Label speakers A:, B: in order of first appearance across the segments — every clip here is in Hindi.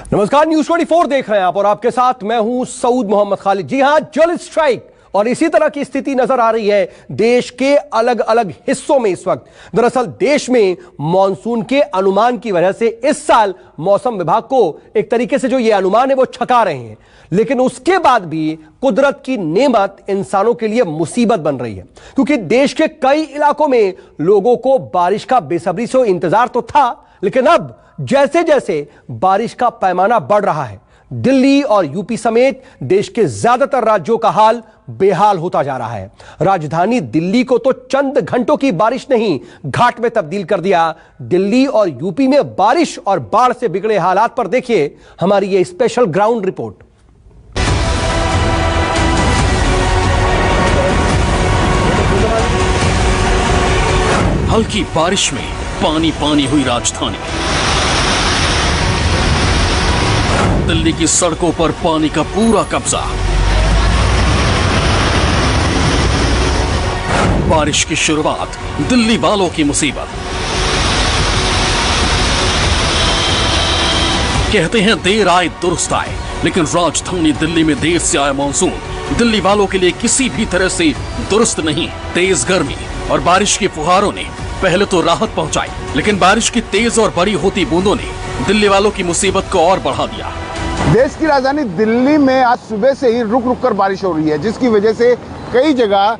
A: नमस्कार, न्यूज 24 देख रहे हैं आप और आपके साथ मैं हूं सऊद मोहम्मद खालिद। जी हां, जल स्ट्राइक और इसी तरह की स्थिति नजर आ रही है देश के अलग अलग हिस्सों में इस वक्त। दरअसल देश में मॉनसून के अनुमान की वजह से इस साल मौसम विभाग को एक तरीके से जो ये अनुमान है वो छका रहे हैं, लेकिन उसके बाद भी कुदरत की नेमत इंसानों के लिए मुसीबत बन रही है, क्योंकि देश के कई इलाकों में लोगों को बारिश का बेसब्री से इंतजार तो था, लेकिन अब जैसे जैसे बारिश का पैमाना बढ़ रहा है, दिल्ली और यूपी समेत देश के ज्यादातर राज्यों का हाल बेहाल होता जा रहा है। राजधानी दिल्ली को तो चंद घंटों की बारिश ने ही घाट में तब्दील कर दिया। दिल्ली और यूपी में बारिश और बाढ़ से बिगड़े हालात पर देखिए हमारी ये स्पेशल ग्राउंड रिपोर्ट।
B: हल्की बारिश में पानी पानी हुई राजधानी। दिल्ली की सड़कों पर पानी का पूरा कब्जा। बारिश की शुरुआत, दिल्ली वालों की मुसीबत। कहते हैं देर आए दुरुस्त आए, लेकिन राजधानी दिल्ली में देर से आया मानसून दिल्ली वालों के लिए किसी भी तरह से दुरुस्त नहीं। तेज गर्मी और बारिश की फुहारों ने पहले तो राहत पहुंचाई, लेकिन बारिश की तेज और बड़ी होती बूंदों ने दिल्ली वालों की मुसीबत को और बढ़ा दिया।
C: देश की राजधानी दिल्ली में आज सुबह से ही रुक रुक कर बारिश हो रही है, जिसकी वजह से कई जगह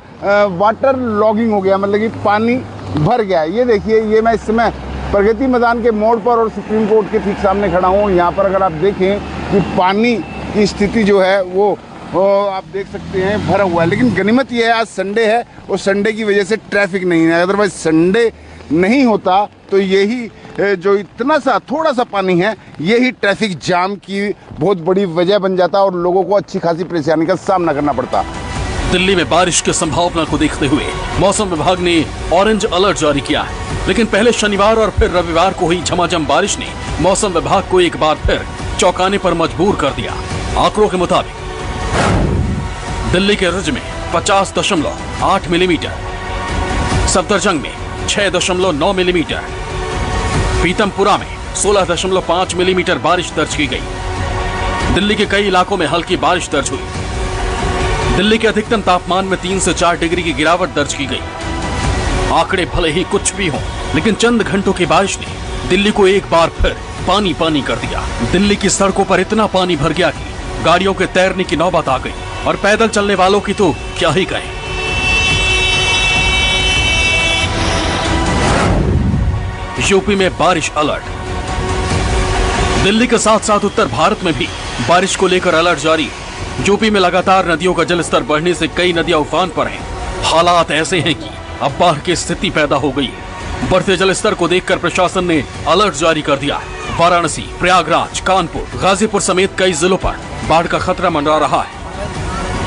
C: वाटर लॉगिंग हो गया, मतलब कि पानी भर गया है। ये देखिए, ये मैं इस समय प्रगति मैदान के मोड़ पर और सुप्रीम कोर्ट के ठीक सामने खड़ा हूँ। यहाँ पर अगर आप देखें कि पानी की स्थिति जो है वो आप देख सकते हैं भरा हुआ है, लेकिन गनीमत ये है आज संडे है और संडे की वजह से ट्रैफिक नहीं है। अदरवाइज संडे नहीं होता तो यही जो इतना सा थोड़ा सा पानी है यही ट्रैफिक जाम की बहुत बड़ी वजह बन जाता और लोगों को अच्छी खासी परेशानी का सामना करना पड़ता।
B: दिल्ली में बारिश की संभावना को देखते हुए मौसम विभाग ने ऑरेंज अलर्ट जारी किया है, लेकिन पहले शनिवार और फिर रविवार को हुई झमाझम बारिश ने मौसम विभाग को एक बार फिर चौंकाने पर मजबूर कर दिया। आंकड़ों के मुताबिक दिल्ली के रिज में 50.8 मिलीमीटर, सफदरजंग में 6.9 मिलीमीटर, पीतमपुरा में 16.5 मिलीमीटर बारिश दर्ज की गई। दिल्ली के कई इलाकों में हल्की बारिश दर्ज हुई। दिल्ली के अधिकतम तापमान में 3 से 4 डिग्री की गिरावट दर्ज की गई। आंकड़े भले ही कुछ भी हों, लेकिन चंद घंटों की बारिश ने दिल्ली को एक बार फिर पानी पानी कर दिया। दिल्ली की सड़कों पर इतना पानी भर गया कि गाड़ियों के तैरने की नौबत आ गई और पैदल चलने वालों की तो क्या ही कहें। यूपी में बारिश अलर्ट। दिल्ली के साथ साथ उत्तर भारत में भी बारिश को लेकर अलर्ट जारी। यूपी में लगातार नदियों का जलस्तर बढ़ने से कई नदियां उफान पर हैं। हालात ऐसे हैं कि अब बाढ़ की स्थिति पैदा हो गई है। बढ़ते जलस्तर को देखकर प्रशासन ने अलर्ट जारी कर दिया है। वाराणसी, प्रयागराज, कानपुर, गाजीपुर समेत कई जिलों पर बाढ़ का खतरा मंडरा रहा है।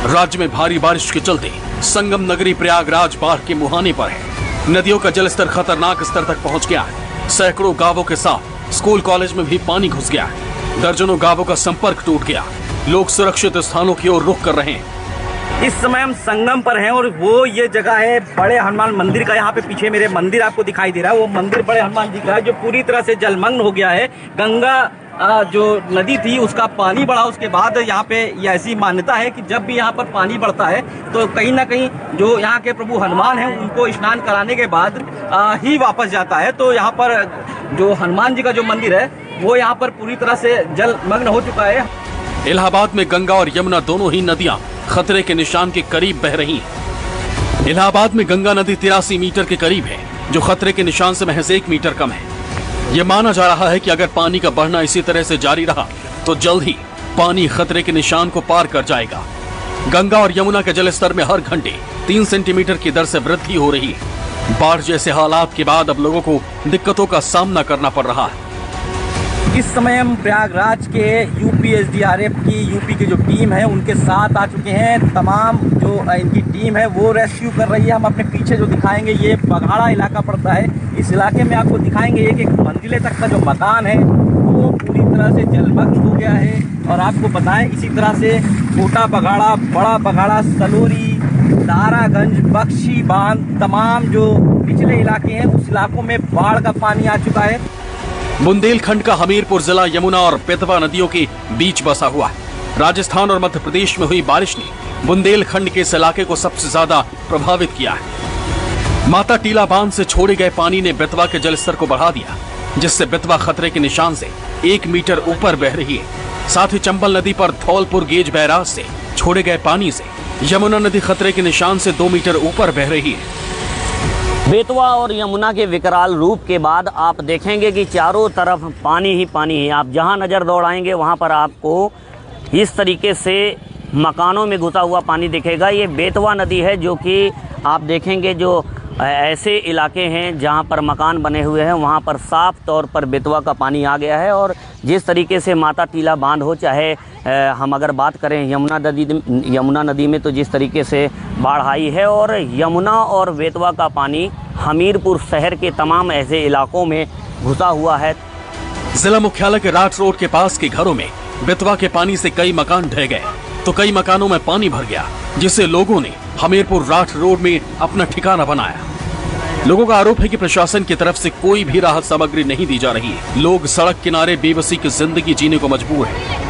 B: राज्य में भारी बारिश के चलते संगम नगरी प्रयागराज बाढ़ के मुहाने पर है। नदियों का जलस्तर खतरनाक स्तर तक पहुंच गया है। सैकड़ों गांवों के साथ स्कूल कॉलेज में भी पानी घुस गया है। दर्जनों गांवों का संपर्क टूट गया। लोग सुरक्षित स्थानों की ओर रुख कर रहे हैं।
D: इस समय हम संगम पर हैं और वो ये जगह है बड़े हनुमान मंदिर का। यहाँ पे पीछे मेरे मंदिर आपको दिखाई दे रहा है, वो मंदिर बड़े हनुमान जी का है जो पूरी तरह से जलमग्न हो गया है। गंगा जो नदी थी उसका पानी बढ़ा, उसके बाद यहाँ पे ये ऐसी मान्यता है कि जब भी यहाँ पर पानी बढ़ता है तो कहीं ना कहीं जो यहाँ के प्रभु हनुमान हैं उनको स्नान कराने के बाद ही वापस जाता है। तो यहाँ पर जो हनुमान जी का जो मंदिर है वो यहाँ पर पूरी तरह से जलमग्न हो चुका है।
B: इलाहाबाद में गंगा और यमुना दोनों ही नदियां खतरे के निशान के करीब बह रही हैं। इलाहाबाद में गंगा नदी 83 मीटर के करीब है, जो खतरे के निशान से महज 1 मीटर कम है। यह माना जा रहा है कि अगर पानी का बढ़ना इसी तरह से जारी रहा तो जल्द ही पानी खतरे के निशान को पार कर जाएगा। गंगा और यमुना के जलस्तर में हर घंटे 3 सेंटीमीटर की दर से वृद्धि हो रही है। बाढ़ जैसे हालात के बाद अब लोगों को दिक्कतों का सामना करना पड़ रहा है।
D: इस समय हम प्रयागराज के यूपी एसडीआरएफ की यूपी की जो टीम है उनके साथ आ चुके हैं। तमाम जो इनकी टीम है वो रेस्क्यू कर रही है। हम अपने पीछे जो दिखाएंगे ये बघाड़ा इलाका पड़ता है। इस इलाके में आपको दिखाएंगे एक एक मंजिले तक का जो मकान है वो पूरी तरह से जलमग्न हो गया है। और आपको बताएं इसी तरह से छोटा बघाड़ा, बड़ा बघाड़ा, सलोरी, दारागंज, बख्शी बांध, तमाम जो पिछले इलाके हैं उस इलाकों में बाढ़ का पानी आ चुका है।
B: बुंदेलखंड का हमीरपुर जिला यमुना और बेतवा नदियों के बीच बसा हुआ है। राजस्थान और मध्य प्रदेश में हुई बारिश ने बुंदेलखंड के इस इलाके को सबसे ज्यादा प्रभावित किया है। माता टीला बांध से छोड़े गए पानी ने बेतवा के जलस्तर को बढ़ा दिया, जिससे बेतवा खतरे के निशान से 1 मीटर ऊपर बह रही है। साथ ही चंबल नदी पर धौलपुर गेज बैराज से छोड़े गए पानी से यमुना नदी खतरे के निशान से 2 मीटर ऊपर बह रही है।
E: बेतवा और यमुना के विकराल रूप के बाद आप देखेंगे कि चारों तरफ पानी ही पानी है। आप जहां नज़र दौड़ाएंगे वहां पर आपको इस तरीके से मकानों में घुसा हुआ पानी दिखेगा। ये बेतवा नदी है, जो कि आप देखेंगे जो ऐसे इलाके हैं जहां पर मकान बने हुए हैं वहां पर साफ तौर पर बेतवा का पानी आ गया है। और जिस तरीके से माता टीला बांध हो, चाहे हम अगर बात करें यमुना नदी में, तो जिस तरीके से बाढ़ आई है और यमुना और बेतवा का पानी हमीरपुर शहर के तमाम ऐसे इलाकों में घुसा हुआ है।
B: जिला मुख्यालय के राठ रोड के पास के घरों में बेतवा के पानी से कई मकान ढह गए, तो कई मकानों में पानी भर गया, जिससे लोगों ने हमीरपुर राठ रोड में अपना ठिकाना बनाया। लोगों का आरोप है कि प्रशासन की तरफ से कोई भी राहत सामग्री नहीं दी जा रही है। लोग सड़क किनारे बेबसी की जिंदगी जीने को मजबूर है।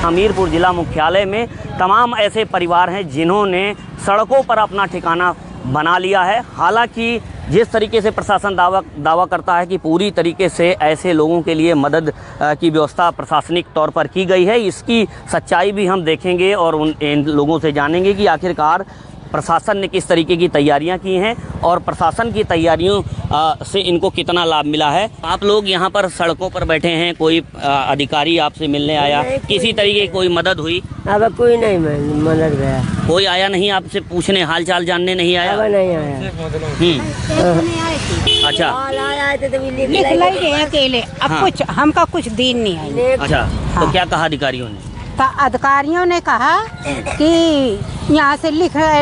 E: हमीरपुर जिला मुख्यालय में तमाम ऐसे परिवार हैं जिन्होंने सड़कों पर अपना ठिकाना बना लिया है। हालांकि जिस तरीके से प्रशासन दावा करता है कि पूरी तरीके से ऐसे लोगों के लिए मदद की व्यवस्था प्रशासनिक तौर पर की गई है, इसकी सच्चाई भी हम देखेंगे और इन लोगों से जानेंगे कि आखिरकार प्रशासन ने किस तरीके की तैयारियां की हैं और प्रशासन की तैयारियों से इनको कितना लाभ मिला है। आप लोग यहां पर सड़कों पर बैठे हैं, कोई अधिकारी आपसे मिलने आया, किसी तरीके की कोई मदद हुई?
F: अब कोई नहीं मदद गया,
E: कोई आया नहीं आपसे पूछने, हाल चाल जानने नहीं आया?
F: अब नहीं आया।
E: अच्छा,
F: निकल गए अकेले, अब
E: हाँ।
F: कुछ हमका कुछ दिन नहीं है।
E: अच्छा, तो क्या कहा अधिकारियों ने?
F: अधिकारियों ने कहा कि यहाँ से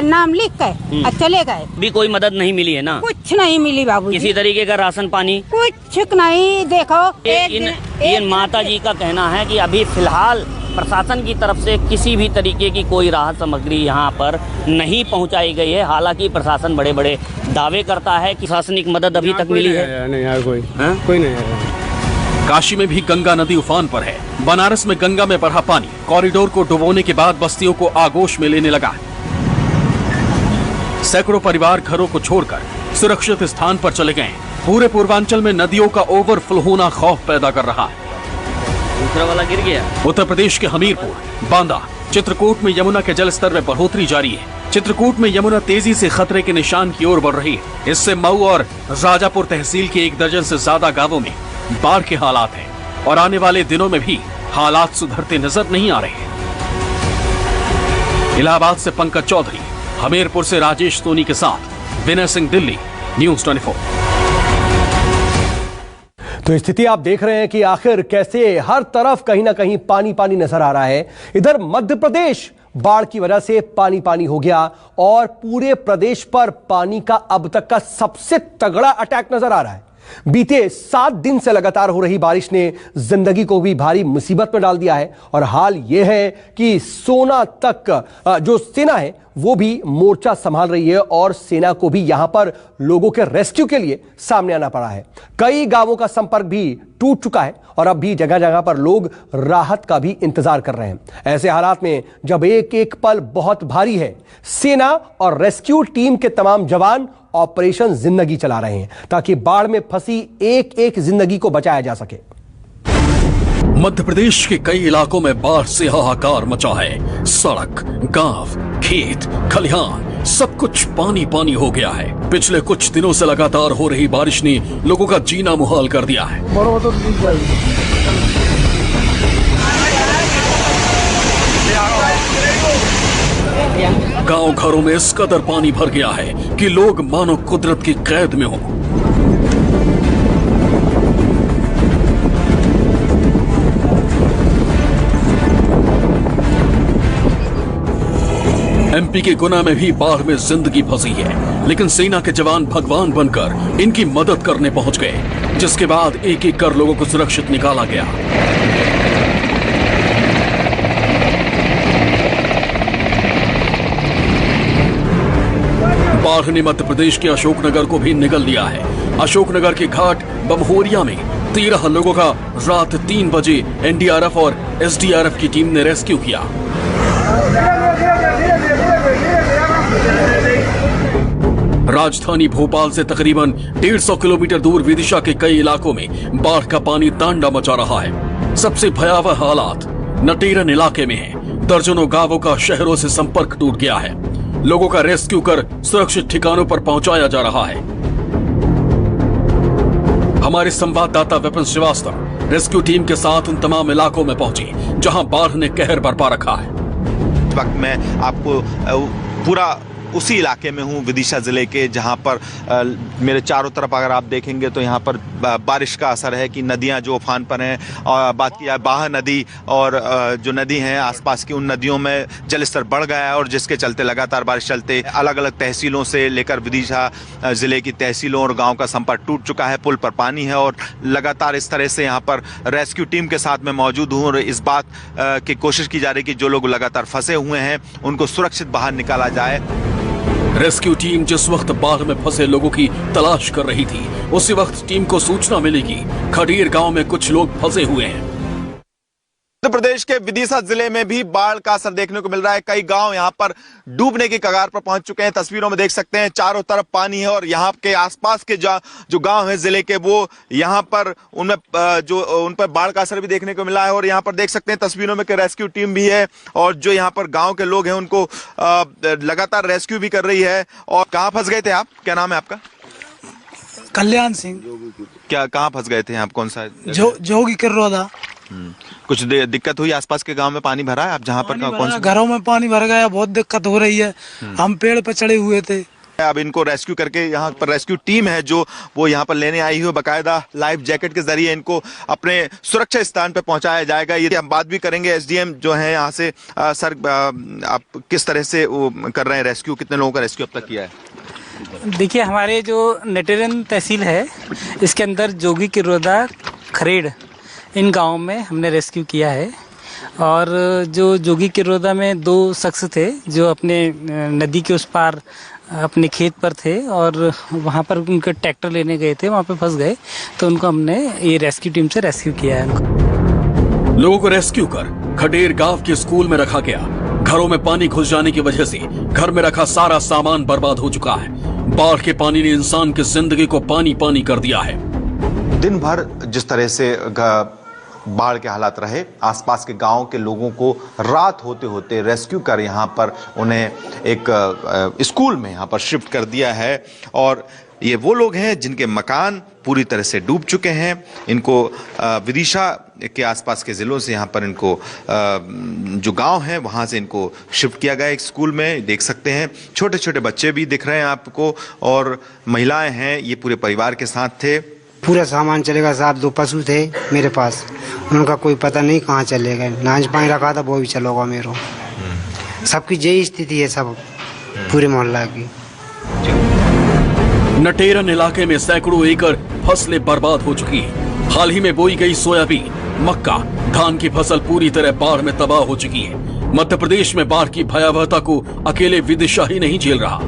F: नाम लिख के चले गए।
E: भी कोई मदद नहीं मिली है ना?
F: कुछ नहीं मिली बाबूजी,
E: किसी तरीके का राशन पानी
F: कुछ नहीं। देखो
E: इन माता जी का कहना है कि अभी फिलहाल प्रशासन की तरफ से किसी भी तरीके की कोई राहत सामग्री यहाँ पर नहीं पहुँचाई गई है। हालांकि प्रशासन बड़े बड़े दावे करता है कि प्रशासनिक मदद अभी तक मिली है।
G: नहीं यार, कोई नहीं आया।
B: काशी में भी गंगा नदी उफान पर है। बनारस में गंगा में बढ़ा पानी कॉरिडोर को डुबोने के बाद बस्तियों को आगोश में लेने लगा। सैकड़ों परिवार घरों को छोड़कर सुरक्षित स्थान पर चले गए। पूरे पूर्वांचल में नदियों का ओवरफ्लो होना खौफ पैदा कर रहा है।
E: दूसरा वाला गिर गया।
B: उत्तर प्रदेश के हमीरपुर, बांदा, चित्रकूट में यमुना के जलस्तर में बढ़ोतरी जारी है। चित्रकूट में यमुना तेजी से खतरे के निशान की ओर बढ़ रही है। इससे मऊ और राजापुर तहसील के 1 दर्जन से ज्यादा गांवों में बाढ़ के हालात हैं और आने वाले दिनों में भी हालात सुधरते नजर नहीं आ रहे हैं। इलाहाबाद से पंकज चौधरी, हमीरपुर से राजेश सोनी के साथ विनय सिंह, दिल्ली, न्यूज़ 24।
A: तो स्थिति आप देख रहे हैं कि आखिर कैसे हर तरफ कहीं ना कहीं पानी पानी नजर आ रहा है। इधर मध्य प्रदेश बाढ़ की वजह से पानी पानी हो गया और पूरे प्रदेश पर पानी का अब तक का सबसे तगड़ा अटैक नजर आ रहा है। बीते 7 दिन से लगातार हो रही बारिश ने जिंदगी को भी भारी मुसीबत में डाल दिया है और हाल यह है कि सोना तक जो सेना है वो भी मोर्चा संभाल रही है और सेना को भी यहां पर लोगों के रेस्क्यू के लिए सामने आना पड़ा है। कई गांवों का संपर्क भी टूट चुका है और अब भी जगह जगह पर लोग राहत का भी इंतजार कर रहे हैं। ऐसे हालात में जब एक एक पल बहुत भारी है, सेना और रेस्क्यू टीम के तमाम जवान ऑपरेशन जिंदगी चला रहे हैं ताकि बाढ़ में फंसी एक एक जिंदगी को बचाया जा सके।
B: मध्य प्रदेश के कई इलाकों में बाढ़ से हाहाकार मचा है। सड़क, गांव, खेत, खलिहान सब कुछ पानी पानी हो गया है। पिछले कुछ दिनों से लगातार हो रही बारिश ने लोगों का जीना मुहाल कर दिया है। गांव घरों में इस कदर पानी भर गया है कि लोग मानो कुदरत की कैद में हों। एमपी के गुना में भी बाढ़ में जिंदगी फंसी है, लेकिन सेना के जवान भगवान बनकर इनकी मदद करने पहुंच गए, जिसके बाद एक एक कर लोगों को सुरक्षित निकाला गया। बाढ़ ने मध्य प्रदेश के अशोकनगर को भी निगल लिया है। अशोकनगर के घाट बमहोरिया में 13 लोगों का रात 3 बजे एनडीआरएफ और एसडीआरएफ की टीम ने रेस्क्यू किया। राजधानी भोपाल से तकरीबन 150 किलोमीटर दूर विदिशा के कई इलाकों में बाढ़ का पानी तांडा मचा रहा है। सबसे भयावह हालात नटेरन इलाके में है। दर्जनों गांवों का शहरों से संपर्क टूट गया है। लोगों का रेस्क्यू कर सुरक्षित ठिकानों पर पहुंचाया जा रहा है। हमारे संवाददाता विपिन श्रीवास्तव रेस्क्यू टीम के साथ उन तमाम इलाकों में पहुंचे जहां बाढ़ ने कहर बरपा रखा है।
H: इस वक्त मैं आपको पूरा उसी इलाके में हूँ, विदिशा जिले के, जहाँ पर मेरे चारों तरफ अगर आप देखेंगे तो यहाँ पर बारिश का असर है कि नदियाँ जो उफान पर हैं। और बात की जाए बाह नदी और जो नदी हैं आसपास की, उन नदियों में जलस्तर बढ़ गया है और जिसके चलते लगातार बारिश चलते अलग अलग तहसीलों से लेकर विदिशा जिले की तहसीलों और गाँव का संपर्क टूट चुका है। पुल पर पानी है और लगातार इस तरह से यहाँ पर रेस्क्यू टीम के साथ मैं मौजूद हूँ और इस बात की कोशिश की जा रही है कि जो लोग लगातार फंसे हुए हैं उनको सुरक्षित बाहर निकाला जाए।
B: रेस्क्यू टीम जिस वक्त बाढ़ में फंसे लोगों की तलाश कर रही थी, उसी वक्त टीम को सूचना मिली कि खडीर गांव में कुछ लोग फंसे हुए हैं।
H: उत्तर प्रदेश के विदिशा जिले में भी बाढ़ का असर देखने को मिल रहा है। कई गांव यहां पर डूबने की कगार पर पहुंच चुके हैं। तस्वीरों में देख सकते हैं चारों तरफ पानी है और यहां के आसपास के जो गांव है जिले के, वो यहां पर उन पर बाढ़ का असर भी देखने को मिला है। और यहां पर देख सकते हैं तस्वीरों में कि रेस्क्यू टीम भी है और जो यहाँ पर गाँव के लोग हैं उनको लगातार रेस्क्यू भी कर रही है। और कहाँ फंस गए थे आप? क्या नाम है आपका?
I: कल्याण सिंह।
H: क्या कहाँ फंस गए थे आप? कौन सा?
I: जोगी किरोदा।
H: कुछ दिक्कत हुई? आसपास के गांव में पानी भरा है? आप जहाँ पर कौन सा?
I: घरों में पानी भर गया, बहुत दिक्कत हो रही है। हम पेड़ पर चढ़े हुए थे।
H: अब इनको रेस्क्यू करके यहाँ पर रेस्क्यू टीम है जो वो यहाँ पर लेने आई है। बकायदा लाइफ जैकेट के जरिए इनको अपने सुरक्षित स्थान पर पहुँचाया जाएगा। ये हम बात भी करेंगे एसडीएम जो है यहाँ से। सर, आप किस तरह से वो कर रहे हैं रेस्क्यू? कितने लोगों का रेस्क्यू अब तक किया है?
J: देखिए, हमारे जो नटेरन तहसील है इसके अंदर जोगी किरोदा, खरेड़, इन गाँव में हमने रेस्क्यू किया है। और जो जोगी किरोदा में 2 शख्स थे जो अपने नदी के उस पार अपने खेत पर थे और वहाँ पर उनके ट्रैक्टर लेने गए थे, वहाँ पे फंस गए, तो उनको हमने ये रेस्क्यू टीम से रेस्क्यू किया है।
B: लोगों को रेस्क्यू कर खडेर गांव के स्कूल में रखा गया। घरों में पानी घुस जाने की वजह से घर में रखा सारा सामान बर्बाद हो चुका है। बाढ़ के पानी ने इंसान की जिंदगी को पानी पानी कर दिया है।
H: दिन भर जिस तरह से बाढ़ के हालात रहे, आसपास के गांव के लोगों को रात होते होते रेस्क्यू कर यहाँ पर उन्हें एक स्कूल में यहाँ पर शिफ्ट कर दिया है। और ये वो लोग हैं जिनके मकान पूरी तरह से डूब चुके हैं। इनको विदिशा के आसपास के ज़िलों से यहाँ पर इनको जो गांव हैं वहाँ से इनको शिफ्ट किया गया एक स्कूल में। देख सकते हैं छोटे छोटे बच्चे भी दिख रहे हैं आपको और महिलाएं हैं। ये पूरे परिवार के साथ थे।
K: पूरा सामान चलेगा साहब। 2 पशु थे मेरे पास, उनका कोई पता नहीं कहाँ चले गए। नाच पानी रखा था वो भी चलोगा मेरे। सबकी यही स्थिति है सब पूरे मोहल्ला की।
B: नटेरन इलाके में सैकड़ों एकड़ फसलें बर्बाद हो चुकी हैं। हाल ही में बोई गई सोयाबीन, मक्का, धान की फसल पूरी तरह बाढ़ में तबाह हो चुकी है। मध्य प्रदेश में बाढ़ की भयावहता को अकेले विदिशा ही नहीं झेल रहा।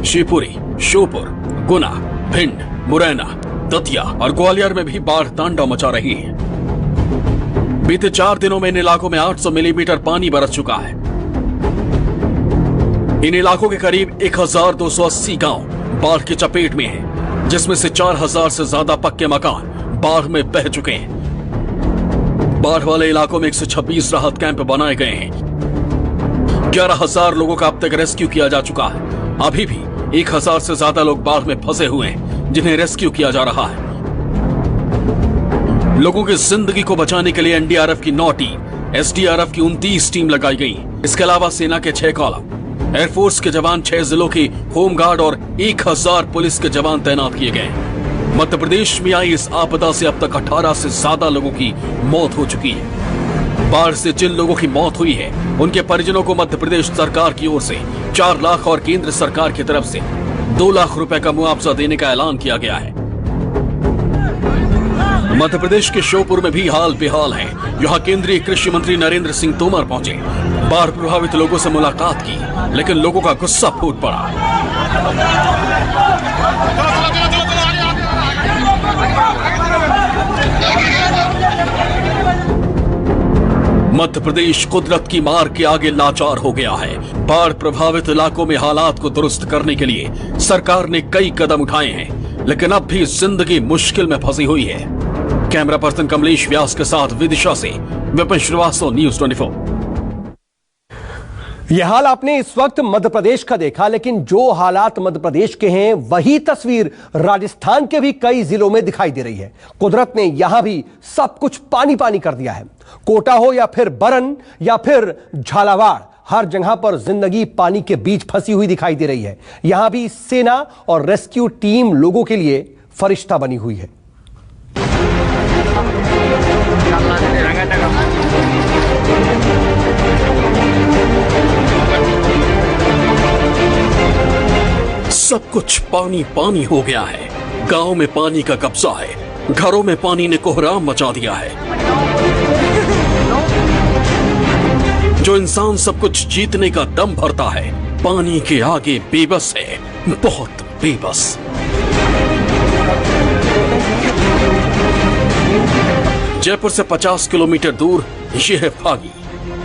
B: शिवपुरी, श्योपुर, गुना, भिंड, मुरैना, दतिया और ग्वालियर में भी बाढ़ तांडव मचा रही है। बीते 4 दिनों में इन इलाकों में 800 मिलीमीटर पानी बरस चुका है। इन इलाकों के करीब 1280 गांव बाढ़ की चपेट में हैं, जिसमें से 4000 से ज्यादा पक्के मकान बाढ़ में बह चुके हैं। बाढ़ वाले इलाकों में 126 राहत कैंप बनाए गए हैं। 11000 लोगों का अब तक रेस्क्यू किया जा चुका है। अभी भी 1000 से ज्यादा लोग बाढ़ में फंसे हुए हैं, जिन्हें रेस्क्यू किया जा रहा है। लोगों की जिंदगी को बचाने के लिए एनडीआरएफ की 9 टीम, एसडीआरएफ की 29 टीम लगाई गई। इसके अलावा सेना के 6 कॉलम, एयरफोर्स के जवान, 6 जिलों की होमगार्ड और 1000 पुलिस के जवान तैनात किए गए। मध्य प्रदेश में आई इस आपदा से अब तक 18 से ज्यादा लोगों की मौत हो चुकी है। बाढ़ से जिन लोगों की मौत हुई है उनके परिजनों को मध्य प्रदेश सरकार की ओर से 4 लाख और केंद्र सरकार की तरफ से 2 लाख रुपए का मुआवजा देने का ऐलान किया गया है। मध्य प्रदेश के श्योपुर में भी हाल बेहाल है। यहाँ केंद्रीय कृषि मंत्री नरेंद्र सिंह तोमर पहुंचे, बाढ़ प्रभावित लोगों से मुलाकात की, लेकिन लोगों का गुस्सा फूट पड़ा। मध्य प्रदेश कुदरत की मार के आगे लाचार हो गया है। बाढ़ प्रभावित इलाकों में हालात को दुरुस्त करने के लिए सरकार ने कई कदम उठाए हैं, लेकिन अब भी जिंदगी मुश्किल में फंसी हुई है। कैमरा पर्सन कमलेश व्यास के साथ विदिशा से विपिन श्रीवास्तव, न्यूज़ 24।
A: यह हाल आपने इस वक्त मध्य प्रदेश का देखा, लेकिन जो हालात मध्य प्रदेश के हैं वही तस्वीर राजस्थान के भी कई जिलों में दिखाई दे रही है। कुदरत ने यहां भी सब कुछ पानी पानी कर दिया है। कोटा हो या फिर बरन या फिर झालावाड़, हर जगह पर जिंदगी पानी के बीच फंसी हुई दिखाई दे रही है। यहां भी सेना और रेस्क्यू टीम लोगों के लिए फरिश्ता बनी हुई है।
B: सब कुछ पानी पानी हो गया है। गांव में पानी का कब्जा है, घरों में पानी ने कोहराम मचा दिया है। जो इंसान सब कुछ जीतने का दम भरता है, पानी के आगे बेबस है, बहुत बेबस। जयपुर से 50 किलोमीटर दूर यह है फागी।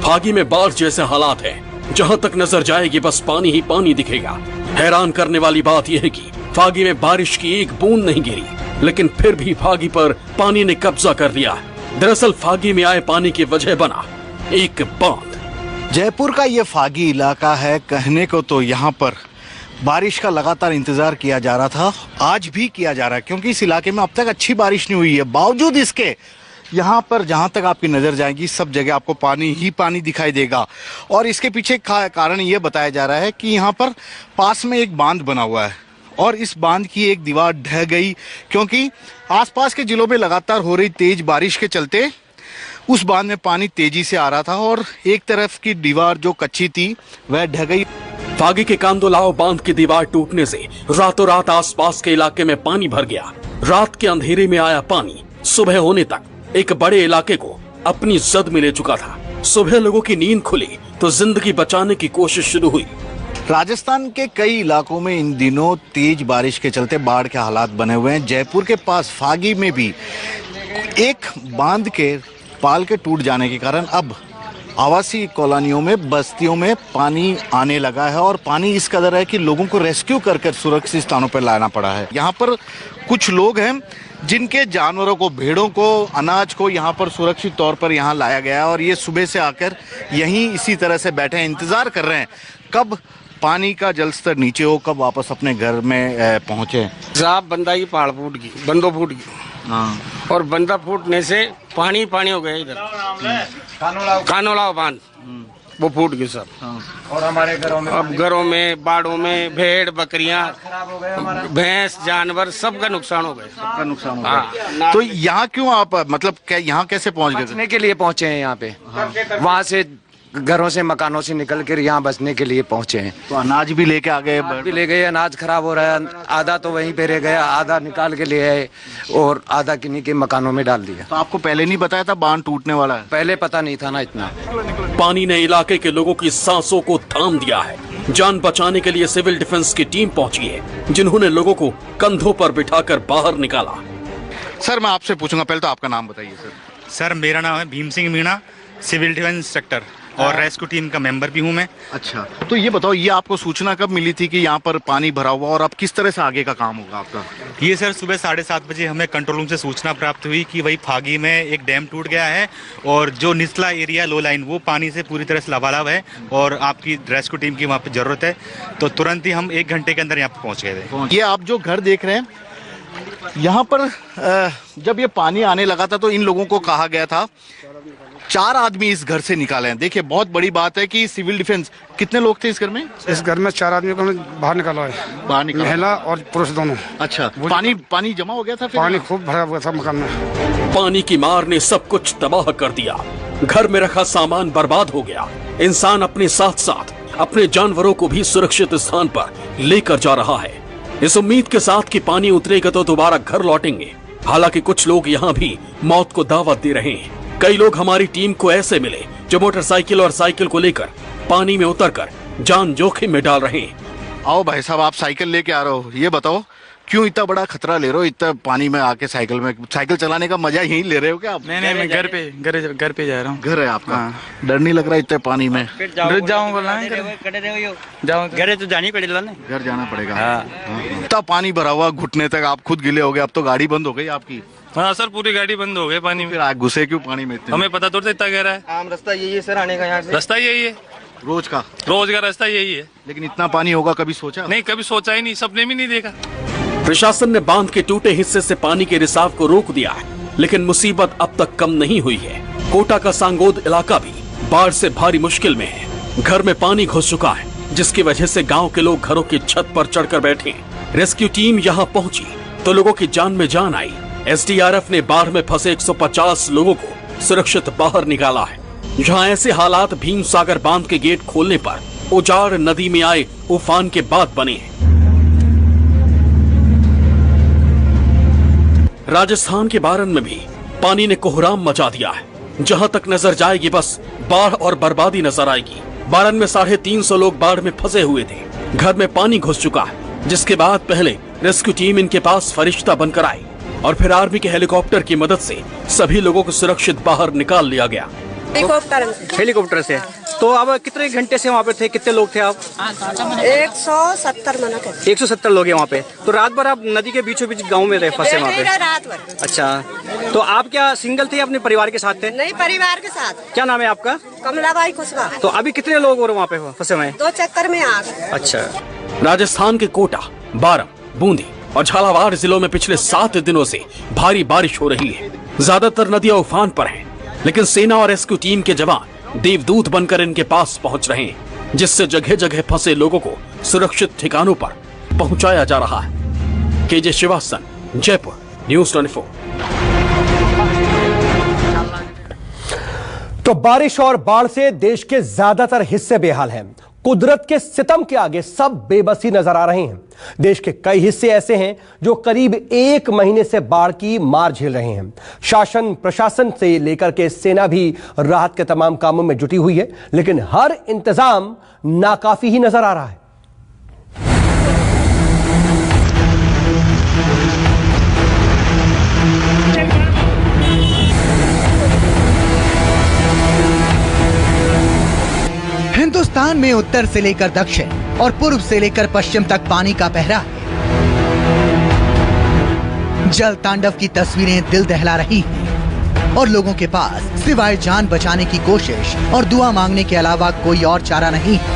B: फागी में बाढ़ जैसे हालात हैं। जहां तक नजर जाएगी बस पानी ही पानी दिखेगा। हैरान करने वाली बात यह है कि फागी में बारिश की एक बूंद नहीं गिरी, लेकिन फिर भी फागी पर पानी ने कब्जा कर लिया। दरअसल फागी में आए पानी की वजह बना एक बांध।
L: जयपुर का ये फागी इलाका है। कहने को तो यहाँ पर बारिश का लगातार इंतजार किया जा रहा था, आज भी किया जा रहा है, क्योंकि इस इलाके में अब तक अच्छी बारिश नहीं हुई है। बावजूद इसके यहाँ पर जहाँ तक आपकी नज़र जाएगी सब जगह आपको पानी ही पानी दिखाई देगा। और इसके पीछे कारण ये बताया जा रहा है कि यहाँ पर पास में एक बांध बना हुआ है और इस बांध की एक दीवार ढह गई, क्योंकि आसपास के जिलों में लगातार हो रही तेज बारिश के चलते उस बांध में पानी तेजी से आ रहा था और एक तरफ की दीवार जो कच्ची थी वह ढह गई।
B: फागी के कांदोलाव बांध की दीवार टूटने से रातों रात आसपास के इलाके में पानी भर गया। रात के अंधेरे में आया पानी सुबह होने तक एक बड़े इलाके को अपनी जद में ले चुका था। सुबह लोगों की नींद खुली तो जिंदगी बचाने की कोशिश शुरू हुई।
L: राजस्थान के कई इलाकों में इन दिनों तेज बारिश के चलते बाढ़ के हालात बने हुए हैं। जयपुर के पास फागी में भी एक बांध के पाल के टूट जाने के कारण अब आवासीय कॉलोनियों में, बस्तियों में पानी आने लगा है और पानी इस कदर है कि लोगों को रेस्क्यू कर सुरक्षित स्थानों पर लाना पड़ा है। यहाँ पर कुछ लोग हैं जिनके जानवरों को, भेड़ों को, अनाज को यहाँ पर सुरक्षित तौर पर यहाँ लाया गया है और ये सुबह से आकर यहीं इसी तरह से बैठे हैं, इंतजार कर रहे हैं कब पानी का जल स्तर नीचे हो, कब वापस अपने घर में पहुँचे।
G: साहब बंदा की पहाड़ फूट गई, बंदो फूट गई। हाँ। और बंदा फूटने से पानी पानी हो गया इधर। कानोलाव बांध वो फूट गई सब। और हमारे घरों में, अब घरों में, बाड़ों में भेड़ बकरियां, भैंस, जानवर सबका नुकसान हो गया। सबका नुकसान हो गया।
L: तो यहाँ क्यों आप, मतलब क्या यहाँ कैसे पहुँच गए?
M: बचने के लिए पहुँचे हैं यहाँ पे। वहाँ से घरों से, मकानों से निकल कर यहाँ बसने के लिए पहुँचे हैं।
L: तो अनाज भी लेके आ गए?
M: भी ले गए। अनाज खराब हो रहा है, आधा तो वहीं पे रह गया, आधा निकाल के ले आए और आधा किन्हीं के मकानों में डाल दिया।
L: तो आपको पहले नहीं बताया था बांध टूटने वाला है?
M: पहले पता नहीं था ना इतना।
B: पानी ने इलाके के लोगों की सांसों को थाम दिया है। जान बचाने के लिए सिविल डिफेंस की टीम पहुंची है, जिन्होंने लोगों को कंधों पर बिठाकर बाहर निकाला।
L: सर मैं आपसे पूछूंगा, पहले तो आपका नाम बताइए।
N: सर मेरा नाम है Bheem Singh Meena, civil defence instructor और रेस्क्यू टीम का मेंबर भी हूं मैं।
L: अच्छा, तो ये बताओ, ये आपको सूचना कब मिली थी कि यहाँ पर पानी भरा हुआ और अब किस तरह से आगे का काम होगा आपका?
N: ये सर सुबह 7:30 बजे हमें कंट्रोल रूम से सूचना प्राप्त हुई कि वही फागी में एक डैम टूट गया है और जो निचला एरिया, लो लाइन, वो पानी से पूरी तरह से लबालब है और आपकी रेस्क्यू टीम की वहाँ पे जरूरत है। तो तुरंत ही हम 1 घंटे के अंदर यहाँ पे पहुँच गए थे।
L: ये आप जो घर देख रहे हैं, यहाँ पर जब ये पानी आने लगा था तो इन लोगों को कहा गया था 4 आदमी इस घर से निकाले हैं। देखिए बहुत बड़ी बात है कि सिविल डिफेंस, कितने लोग थे इस घर में?
I: इस घर में 4 आदमी को बाहर निकाला है।
L: बाहर निकाला,
I: महिला और पुरुष दोनों।
L: अच्छा, पानी जमा हो गया था?
I: पानी खूब भरा हुआ था मकान में।
B: पानी की मार ने सब कुछ तबाह कर दिया। घर में रखा सामान बर्बाद हो गया। इंसान अपने साथ साथ अपने जानवरों को भी सुरक्षित स्थान पर लेकर जा रहा है, इस उम्मीद के साथ कि पानी उतरेगा तो दोबारा घर लौटेंगे। हालांकि कुछ लोग यहाँ भी मौत को दावत दे रहे हैं। कई लोग हमारी टीम को ऐसे मिले जो मोटरसाइकिल और साइकिल को लेकर पानी में उतरकर जान जोखिम में डाल रहे हैं।
L: आओ भाई साहब, आप साइकिल लेके आ रहे हो, ये बताओ क्यों इतना बड़ा खतरा ले रहे हो? इतना पानी में आके साइकिल चलाने का मजा यहीं ले रहे हो क्या आप?
O: नहीं, मैं घर पे जा रहा हूँ।
L: घर है आपका? डर नहीं लग रहा इतने पानी में?
O: डर जाऊँ बोला जाऊँ, घर तो जानी पड़ेगा ना,
L: घर जाना पड़ेगा। इतना पानी भरा हुआ घुटने तक, आप खुद गिले हो गए। अब तो गाड़ी बंद हो गई आपकी?
O: हाँ सर, पूरी गाड़ी बंद हो गई पानी में।
L: फिर घुसे क्यों पानी में?
O: हमें पता थोड़ा इतना गहरा है।
P: आम रास्ता यही है सर आने का, यहाँ से
O: रास्ता यही है,
L: रोज का
O: रास्ता यही है।
L: लेकिन इतना पानी होगा कभी सोचा?
O: नहीं, कभी सोचा ही नहीं, सपने भी नहीं देखा।
B: प्रशासन ने बांध के टूटे हिस्से से पानी के रिसाव को रोक दिया है, लेकिन मुसीबत अब तक कम नहीं हुई है। कोटा का सांगोद इलाका भी बाढ़ से भारी मुश्किल में है। घर में पानी घुस चुका है, जिसकी वजह से गांव के लोग घरों की छत पर चढ़कर बैठे हैं। रेस्क्यू टीम यहां पहुंची तो लोगों की जान में जान आई। एसडीआरएफ ने बाढ़ में फंसे 150 लोगों को सुरक्षित बाहर निकाला है। जहां ऐसे हालात भीम सागर बांध के गेट खोलने पर उजाड़ नदी में आए उफान के बाद बने हैं। राजस्थान के बारन में भी पानी ने कोहराम मचा दिया है। जहां तक नजर जाएगी बस बाढ़ और बर्बादी नजर आएगी। बारन में 350 लोग बाढ़ में फंसे हुए थे। घर में पानी घुस चुका है, जिसके बाद पहले रेस्क्यू टीम इनके पास फरिश्ता बनकर आई और फिर आर्मी के हेलीकॉप्टर की मदद से सभी लोगों को सुरक्षित बाहर निकाल लिया गया।
P: हेलीकॉप्टर से। तो अब कितने घंटे से वहाँ पे थे? कितने लोग थे आप?
Q: 170 मिनट।
P: 170 लोग हैं वहाँ पे। तो रात भर आप नदी के बीचों बीच गांव में रहे, फंसे वहाँ पे?
Q: रात भर।
P: अच्छा, तो आप क्या सिंगल थे या अपने परिवार के साथ थे?
Q: नहीं, परिवार के साथ।
P: क्या नाम है आपका?
Q: कमलाबाई कुशवाहा।
P: तो अभी कितने लोग और वहाँ पे फंसे हुए हैं?
Q: 2 चक्कर में आ गए।
P: अच्छा।
B: राजस्थान के कोटा, बारम, बूंदी और झालावाड़ जिलों में पिछले 7 दिनों से भारी बारिश हो रही है। ज्यादातर नदियां उफान पर हैं, लेकिन सेना और रेस्क्यू टीम के जवान देवदूत बनकर इनके पास पहुंच रहे हैं, जिससे जगह जगह फंसे लोगों को सुरक्षित ठिकानों पर पहुंचाया जा रहा है। KJ Srivastava, Jaipur, news 24।
A: तो बारिश और बाढ़ से देश के ज्यादातर हिस्से बेहाल हैं। कुदरत के सितम के आगे सब बेबसी नजर आ रहे हैं। देश के कई हिस्से ऐसे हैं जो करीब 1 महीने से बाढ़ की मार झेल रहे हैं। शासन प्रशासन से लेकर के सेना भी राहत के तमाम कामों में जुटी हुई है, लेकिन हर इंतजाम नाकाफी ही नजर आ रहा है।
R: हिंदुस्तान में उत्तर से लेकर दक्षिण और पूर्व से लेकर पश्चिम तक पानी का पहरा है। जल तांडव की तस्वीरें दिल दहला रही हैं और लोगों के पास सिवाय जान बचाने की कोशिश और दुआ मांगने के अलावा कोई और चारा नहीं है।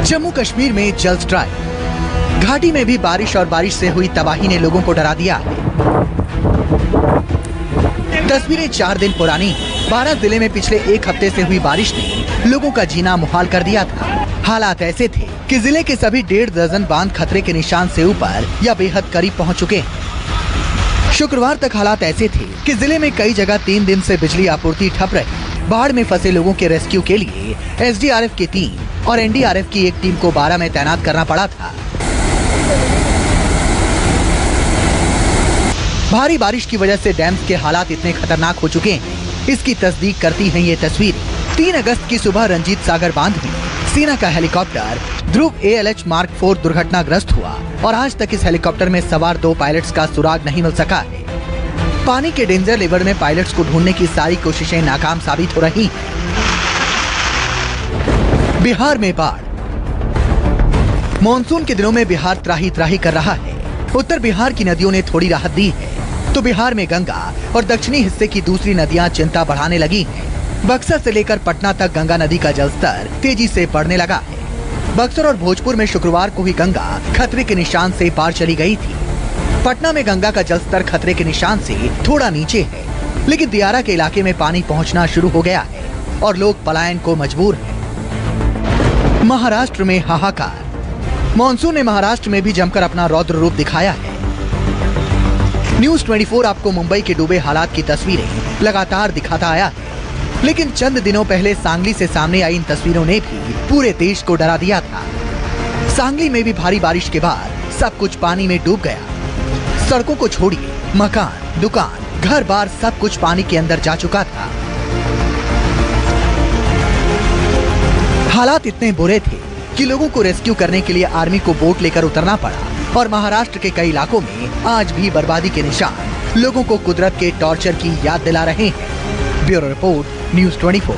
R: जम्मू कश्मीर में जल स्ट्राइक। घाटी में भी बारिश और बारिश से हुई तबाही ने लोगों को डरा दिया है। तस्वीरें 4 दिन पुरानी। 12 जिले में पिछले 1 हफ्ते से हुई बारिश ने लोगों का जीना मुहाल कर दिया था। हालात ऐसे थे कि जिले के सभी 1.5 दर्जन बांध खतरे के निशान से ऊपर या बेहद करीब पहुंच चुके हैं। शुक्रवार तक हालात ऐसे थे कि जिले में कई जगह 3 दिन से बिजली आपूर्ति ठप रही। बाढ़ में फंसे लोगों के रेस्क्यू के लिए एसडीआरएफ की टीम और एनडीआरएफ की एक टीम को 12 में तैनात करना पड़ा था। भारी बारिश की वजह से डैम्स के हालात इतने खतरनाक हो चुके हैं, इसकी तस्दीक करती हैं ये तस्वीरें। 3 अगस्त की सुबह रंजीत सागर बांध में सेना का हेलीकॉप्टर ध्रुव ALH मार्क 4 दुर्घटनाग्रस्त हुआ और आज तक इस हेलीकॉप्टर में सवार 2 पायलट्स का सुराग नहीं मिल सका है। पानी के डेंजर लेवल में पायलट्स को ढूंढने की सारी कोशिशें नाकाम साबित हो रही हैं। बिहार में बाढ़। मॉनसून के दिनों में बिहार त्राही त्राही कर रहा है। उत्तर बिहार की नदियों ने थोड़ी राहत दी है, तो बिहार में गंगा और दक्षिणी हिस्से की दूसरी नदियां चिंता बढ़ाने लगी हैं। बक्सर से लेकर पटना तक गंगा नदी का जलस्तर तेजी से बढ़ने लगा है। बक्सर और भोजपुर में शुक्रवार को ही गंगा खतरे के निशान से पार चली गई थी। पटना में गंगा का जलस्तर खतरे के निशान से थोड़ा नीचे है, लेकिन दियारा के इलाके में पानी पहुंचना शुरू हो गया है और लोग पलायन को मजबूर हैं। महाराष्ट्र में हाहाकार। मॉनसून ने महाराष्ट्र में भी जमकर अपना रौद्र रूप दिखाया है। न्यूज़ 24 आपको मुंबई के डूबे हालात की तस्वीरें लगातार दिखाता आया है, लेकिन चंद दिनों पहले सांगली से सामने आई इन तस्वीरों ने भी पूरे देश को डरा दिया था। सांगली में भी भारी बारिश के बाद सब कुछ पानी में डूब गया। सड़कों को छोड़िए, मकान, दुकान, घर बार सब कुछ पानी के अंदर जा चुका था। हालात इतने बुरे थे कि लोगों को रेस्क्यू करने के लिए आर्मी को बोट लेकर उतरना पड़ा और महाराष्ट्र के कई इलाकों में आज भी बर्बादी के निशान लोगों को कुदरत के टॉर्चर की याद दिला रहे हैं। Bureau report, news 24।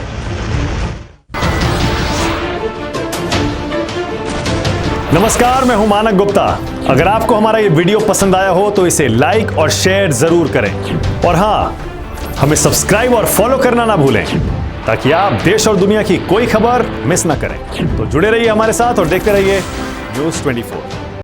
S: नमस्कार, मैं हूं मानक गुप्ता। अगर आपको हमारा ये वीडियो पसंद आया हो तो इसे लाइक और शेयर जरूर करें और हाँ, हमें सब्सक्राइब और फॉलो करना ना भूलें ताकि आप देश और दुनिया की कोई खबर मिस ना करें। तो जुड़े रहिए हमारे साथ और देखते रहिए न्यूज़ 24।